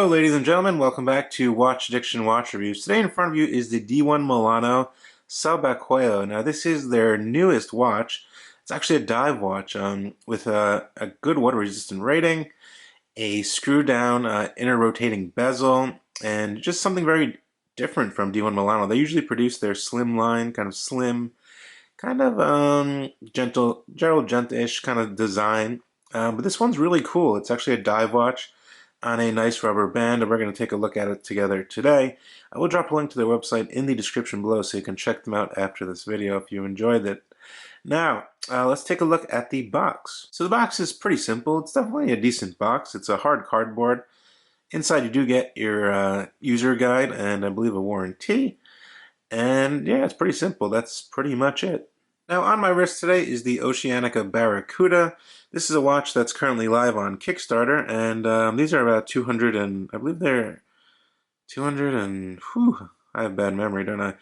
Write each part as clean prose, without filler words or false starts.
Hello ladies and gentlemen, welcome back to Watch Addiction Watch Reviews. Today in front of you is the D1 Milano Subacqueo. Now this is their newest watch. It's actually a dive watch with a good water resistant rating, a screw down inner rotating bezel, and just something very different from D1 Milano. They usually produce their slim line, kind of slim, kind of gentle, Gerald Gent-ish kind of design. But this one's really cool. It's actually a dive watch on a nice rubber band, and we're going to take a look at it together today. I will drop a link to their website in the description below so you can check them out after this video if you enjoyed it. Now, let's take a look at the box. So the box is pretty simple. It's definitely a decent box. It's a hard cardboard. Inside you do get your user guide and I believe a warranty. And yeah, it's pretty simple. That's pretty much it. Now on my wrist today is the Oceanica Barracuda. This is a watch that's currently live on Kickstarter, and these are about 200 and I believe they're 200 and I have bad memory, don't I?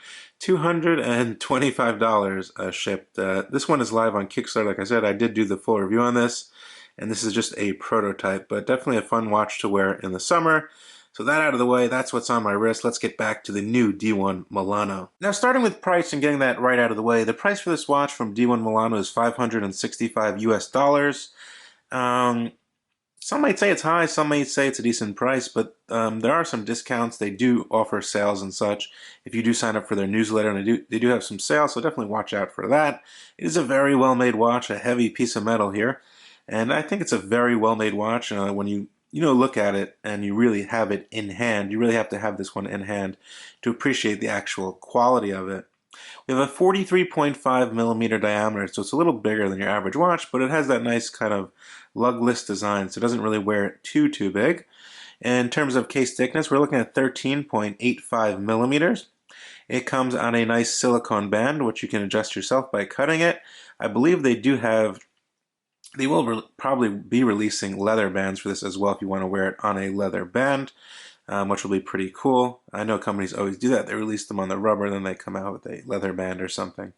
$225 shipped. This one is live on Kickstarter. Like I said, I did do the full review on this, and this is just a prototype, but definitely a fun watch to wear in the summer. So that out of the way, that's what's on my wrist. Let's get back to the new D1 Milano. Now starting with price and getting that right out of the way, the price for this watch from D1 Milano is $565 US. Some might say it's high, some might say it's a decent price, but there are some discounts. They do offer sales and such if you do sign up for their newsletter, and they do have some sales, so definitely watch out for that. It is a very well-made watch, a heavy piece of metal here, and I think it's a very well-made watch. When you look at it and you really have it in hand, you really have to have this one in hand to appreciate the actual quality of it. We have a 43.5 millimeter diameter, so it's a little bigger than your average watch, but it has that nice kind of lugless design, so it doesn't really wear it too big. In terms of case thickness, we're looking at 13.85 millimeters. It comes on a nice silicone band, which you can adjust yourself by cutting it. I believe they will probably be releasing leather bands for this as well if you want to wear it on a leather band, which will be pretty cool. I know companies always do that. They release them on the rubber, then they come out with a leather band or something.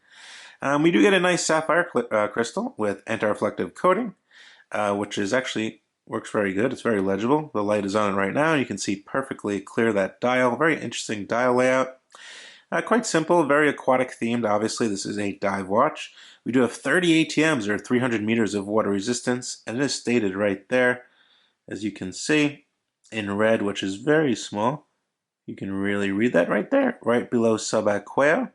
We do get a nice sapphire crystal with anti-reflective coating, which is actually works very good. It's very legible. The light is on it right now. You can see perfectly clear that dial. Very interesting dial layout. Quite simple, very aquatic themed. Obviously, this is a dive watch. We do have 30 ATMs, or 300 meters of water resistance, and it is stated right there, as you can see, in red, which is very small. You can really read that right there, right below Subacqueo.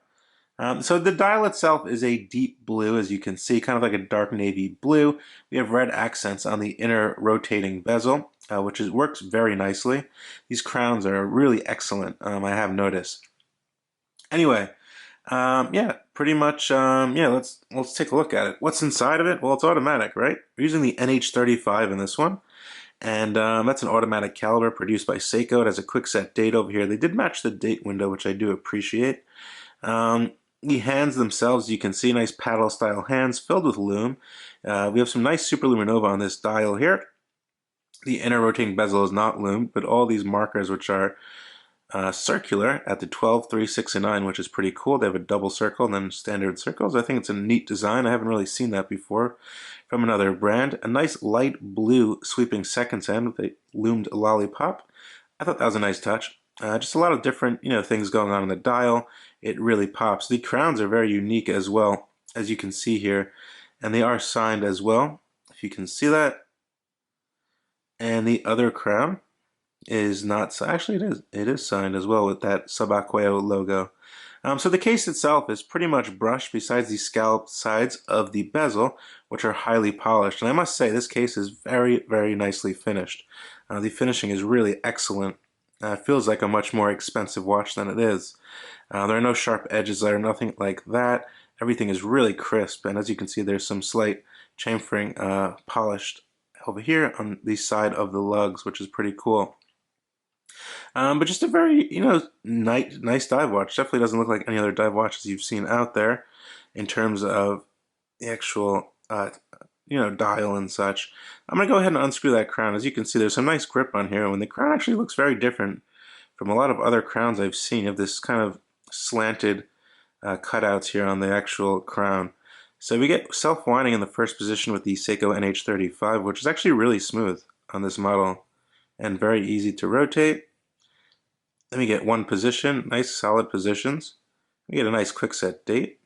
So the dial itself is a deep blue, as you can see, kind of like a dark navy blue. We have red accents on the inner rotating bezel, which works very nicely. These crowns are really excellent, I have noticed. Anyway, yeah, pretty much, yeah, let's take a look at it. What's inside of it? Well, it's automatic, right? We're using the NH35 in this one, and that's an automatic caliber produced by Seiko. It has a quick set date over here. They did match the date window, which I do appreciate. The hands themselves, you can see nice paddle style hands filled with Loom. We have some nice superluminova on this dial here. The inner rotating bezel is not loomed, but all these markers, which are circular at the 12, 3, 6, and 9, which is pretty cool. They have a double circle and then standard circles. I think it's a neat design. I haven't really seen that before from another brand. A nice light blue sweeping seconds hand with a loomed lollipop. I thought that was a nice touch. Just a lot of different things going on in the dial. It really pops. The crowns are very unique as well, as you can see here, and they are signed as well, if you can see that. And the other crown is not, actually it is signed as well with that Subacqueo logo. So the case itself is pretty much brushed besides the scalloped sides of the bezel, which are highly polished. And I must say, this case is very nicely finished. The finishing is really excellent. It feels like a much more expensive watch than it is. There are no sharp edges there, nothing like that. Everything is really crisp, and as you can see, there's some slight chamfering polished over here on the side of the lugs, which is pretty cool. But just a very, nice dive watch. Definitely doesn't look like any other dive watches you've seen out there in terms of the actual, dial and such. I'm going to go ahead and unscrew that crown. As you can see, there's some nice grip on here, and the crown actually looks very different from a lot of other crowns I've seen. You have this kind of slanted cutouts here on the actual crown. So we get self-winding in the first position with the Seiko NH35, which is actually really smooth on this model. and very easy to rotate. Let me get one position, nice solid positions. We get a nice quick set date.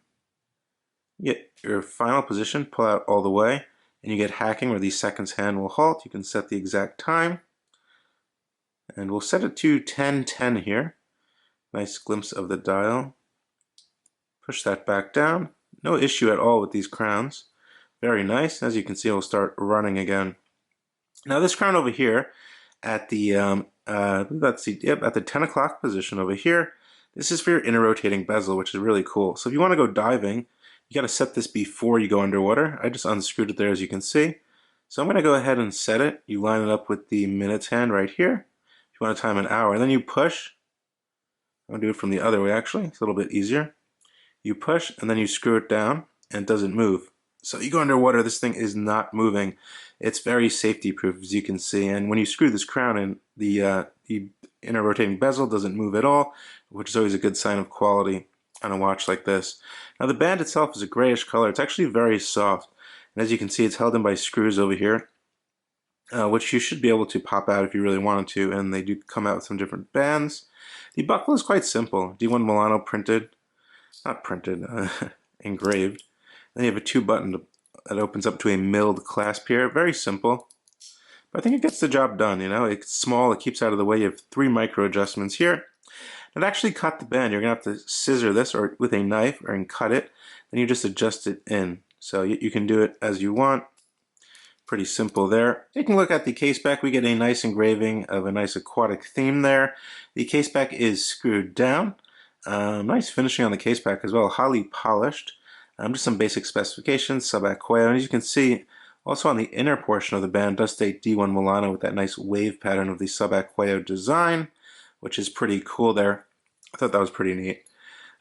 You get your final position, pull out all the way, and you get hacking where the seconds hand will halt. You can set the exact time. And we'll set it to 10:10 here. Nice glimpse of the dial. Push that back down. No issue at all with these crowns. Very nice. As you can see, it will start running again. Now this crown over here at the let's see, yep, at the 10 o'clock position over here, this is for your inner rotating bezel, which is really cool. So if you want to go diving, you got to set this before you go underwater. I just unscrewed it there, as you can see. So I'm going to go ahead and set it. You line it up with the minutes hand right here. If you want to time an hour, and then you push. I'm going to do it from the other way actually. It's a little bit easier. You push and then you screw it down and it doesn't move. So you go underwater, this thing is not moving. It's very safety proof, as you can see. And when you screw this crown in, the inner rotating bezel doesn't move at all, which is always a good sign of quality on a watch like this. Now the band itself is a grayish color. It's actually very soft. And as you can see, it's held in by screws over here, which you should be able to pop out if you really wanted to. And they do come out with some different bands. The buckle is quite simple. D1 Milano printed. Not printed, engraved. Then you have a 2-button that opens up to a milled clasp here. Very simple, but I think it gets the job done. You know, it's small, it keeps out of the way. You have 3 micro adjustments here. And actually cut the band. You're gonna have to scissor this or with a knife and cut it. Then you just adjust it in. So you can do it as you want. Pretty simple there. Taking a look at the case back, we get a nice engraving of a nice aquatic theme there. The case back is screwed down. Nice finishing on the case back as well, highly polished. Just some basic specifications, Subacqueo, and as you can see, also on the inner portion of the band does state D1 Milano with that nice wave pattern of the Subacqueo design, which is pretty cool there. I thought that was pretty neat.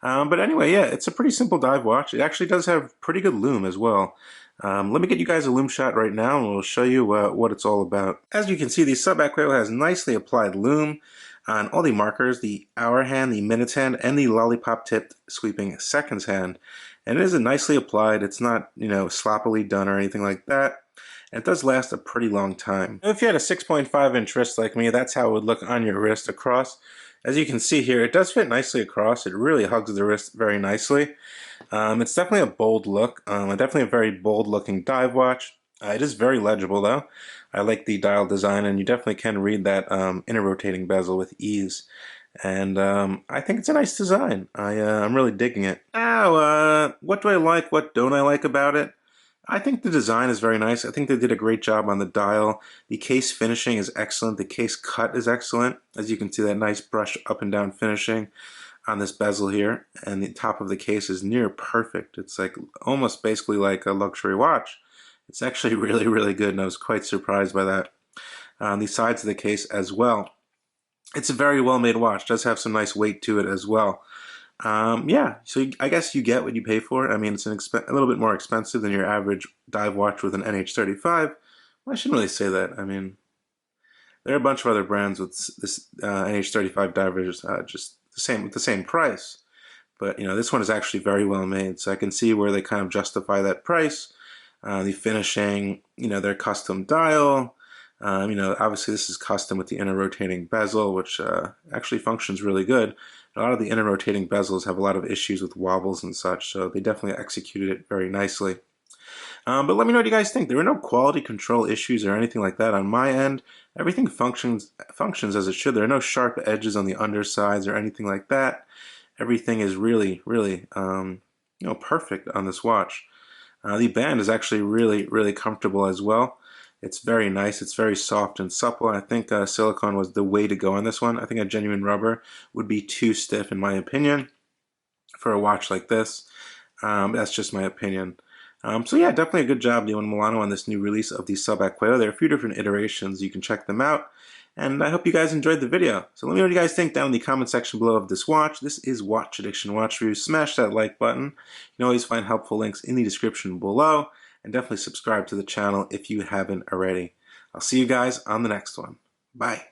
But anyway, yeah, it's a pretty simple dive watch. It actually does have pretty good loom as well. Let me get you guys a loom shot right now and we'll show you what it's all about. As you can see, the Subacqueo has nicely applied loom on all the markers, the hour hand, the minutes hand, and the lollipop tipped sweeping seconds hand. And it is nicely applied. It's not, you know, sloppily done or anything like that. And it does last a pretty long time. If you had a 6.5-inch wrist like me, that's how it would look on your wrist across. As you can see here, it does fit nicely across. It really hugs the wrist very nicely. It's definitely a bold look. Definitely a very bold looking dive watch. It is very legible though. I like the dial design, and you definitely can read that inner rotating bezel with ease. And I think it's a nice design. I'm really digging it. Now, what do I like? What don't I like about it? I think the design is very nice. I think they did a great job on the dial. The case finishing is excellent. The case cut is excellent. As you can see, that nice brush up and down finishing on this bezel here. And the top of the case is near perfect. It's like almost basically like a luxury watch. It's actually really, really good, and I was quite surprised by that. On the sides of the case as well. It's a very well-made watch. It does have some nice weight to it as well. Yeah, so I guess you get what you pay for it. I mean, it's a little bit more expensive than your average dive watch with an NH35. Well, I shouldn't really say that. I mean, there are a bunch of other brands with this NH35 divers just with the same price. But you know, this one is actually very well made, so I can see where they kind of justify that price. The finishing, you know, their custom dial. You know, obviously this is custom with the inner rotating bezel, which actually functions really good. A lot of the inner rotating bezels have a lot of issues with wobbles and such, so they definitely executed it very nicely. But let me know what you guys think. There were no quality control issues or anything like that on my end. Everything functions as it should. There are no sharp edges on the undersides or anything like that. Everything is really, really, you know, perfect on this watch. The band is actually really, really comfortable as well. It's very nice. It's very soft and supple. I think silicone was the way to go on this one. I think a genuine rubber would be too stiff in my opinion for a watch like this. That's just my opinion. So yeah, definitely a good job doing Milano on this new release of the Subacqueo. There are a few different iterations. You can check them out. And I hope you guys enjoyed the video. So let me know what you guys think down in the comment section below of this watch. This is Watch Addiction Watch Review. Smash that like button. You can always find helpful links in the description below. And definitely subscribe to the channel if you haven't already. I'll see you guys on the next one. Bye.